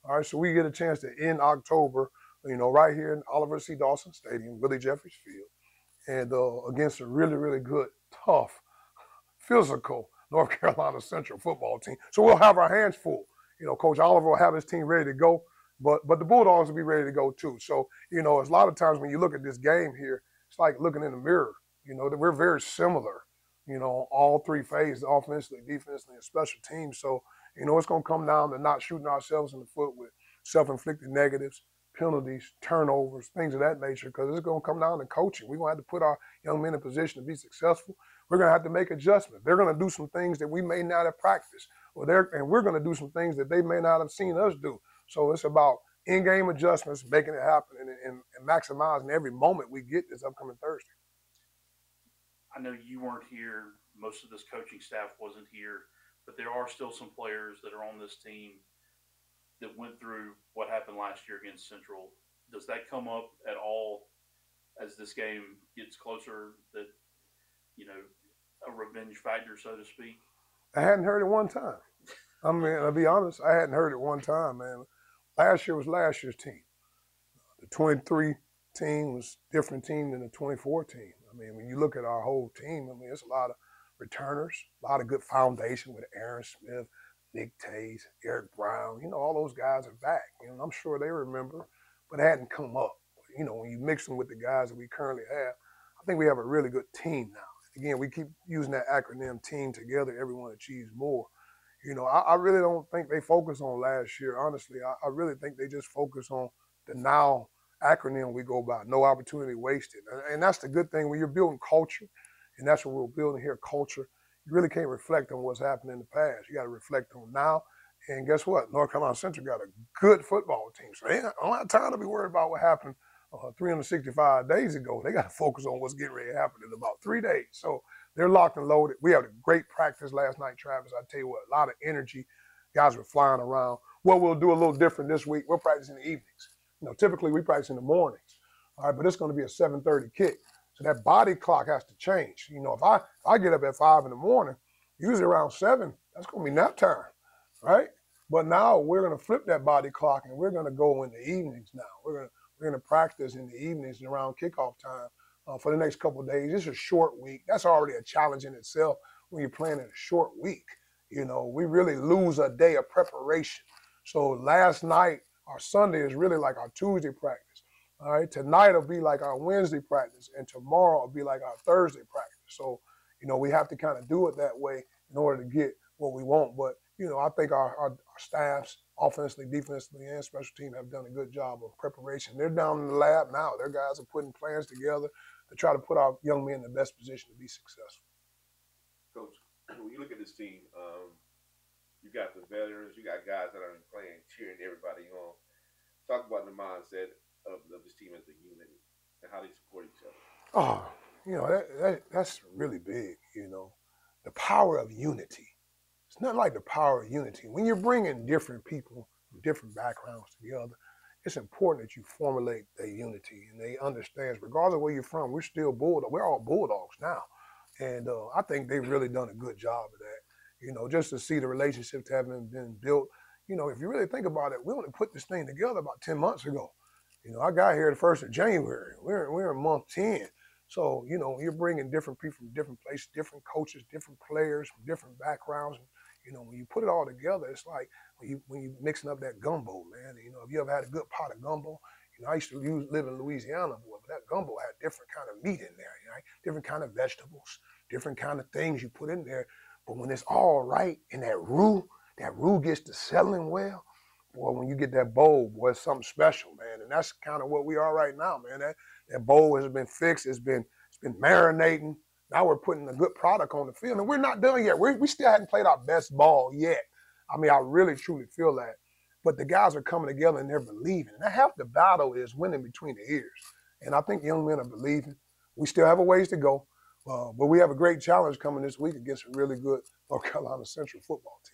All right, so we get a chance to end October, right here in Oliver C. Dawson Stadium, Willie Jeffries Field, and against a really, really good, tough, physical North Carolina Central football team. So we'll have our hands full. Coach Oliver will have his team ready to go, but the Bulldogs will be ready to go too. So, it's a lot of times when you look at this game here, it's like looking in the mirror. That we're very similar, all three phases, offensively, defensively, and special teams. So, it's going to come down to not shooting ourselves in the foot with self-inflicted negatives, penalties, turnovers, things of that nature, because it's going to come down to coaching. We're going to have to put our young men in position to be successful. We're going to have to make adjustments. They're going to do some things that we may not have practiced, and we're going to do some things that they may not have seen us do. So it's about in-game adjustments, making it happen, and maximizing every moment we get this upcoming Thursday. I know you weren't here. Most of this coaching staff wasn't here, but there are still some players that are on this team that went through what happened last year against Central. Does that come up at all as this game gets closer? That a revenge factor, so to speak? I hadn't heard it one time. I mean, I'll be honest, I hadn't heard it one time, man. Last year was last year's team. The 23 team was a different team than the 24 team. I mean, when you look at our whole team, I mean, it's a lot of returners, a lot of good foundation with Aaron Smith, Nick Tays, Eric Brown. All those guys are back. I'm sure they remember, but it hadn't come up. When you mix them with the guys that we currently have, I think we have a really good team now. Again, we keep using that acronym, team together, everyone achieves more. I really don't think they focus on last year, honestly. I really think they just focus on the now acronym we go by, no opportunity wasted. And that's the good thing when you're building culture, and that's what we're building here, culture. You really can't reflect on what's happened in the past. You got to reflect on now. And guess what? North Carolina Central got a good football team. So they don't have time to be worried about what happened 365 days ago. They got to focus on what's getting ready to happen in about 3 days. So they're locked and loaded. We had a great practice last night, Travis. I tell you what, a lot of energy. Guys were flying around. What we'll do a little different this week, we'll practice in the evenings. Typically we practice in the mornings. All right, but it's going to be a 7:30 kick. So that body clock has to change. If I get up at 5 in the morning, usually around 7, that's going to be nap time, right? But now we're going to flip that body clock and we're going to go in the evenings now. We're going to practice in the evenings and around kickoff time for the next couple of days. It's a short week. That's already a challenge in itself when you're playing in a short week. We really lose a day of preparation. So last night, our Sunday is really like our Tuesday practice. All right, tonight will be like our Wednesday practice, and tomorrow will be like our Thursday practice. So, we have to kind of do it that way in order to get what we want. But, I think our staffs, offensively, defensively, and special team have done a good job of preparation. They're down in the lab now. Their guys are putting plans together to try to put our young men in the best position to be successful. Coach, when you look at this team, you got the veterans, you got guys that are playing, cheering everybody on. Talk about the mindset of this team as a unity and how they support each other. Oh, that's really big, the power of unity. It's not like the power of unity. When you're bringing different people from different backgrounds together, it's important that you formulate that unity and they understand, regardless of where you're from, we're still Bulldog. We're all Bulldogs now. And I think they've really done a good job of that. Just to see the relationships having been built. If you really think about it, we only put this thing together about 10 months ago. I got here the 1st of January. We're in month 10. So, you're bringing different people from different places, different coaches, different players from different backgrounds. When you put it all together, it's like when you mixing up that gumbo, man. If you ever had a good pot of gumbo, I used to live in Louisiana, boy, but that gumbo had different kind of meat in there, right? Different kind of vegetables, different kind of things you put in there. But when it's all right and that roux gets to settling well, boy, when you get that bowl, boy, it's something special, man. And that's kind of what we are right now, man. That bowl has been fixed. It's been marinating. Now we're putting a good product on the field, and we're not done yet. We still haven't played our best ball yet. I mean, I really, truly feel that. But the guys are coming together, and they're believing. And half the battle is winning between the ears. And I think young men are believing. We still have a ways to go, but we have a great challenge coming this week against a really good North Carolina Central football team.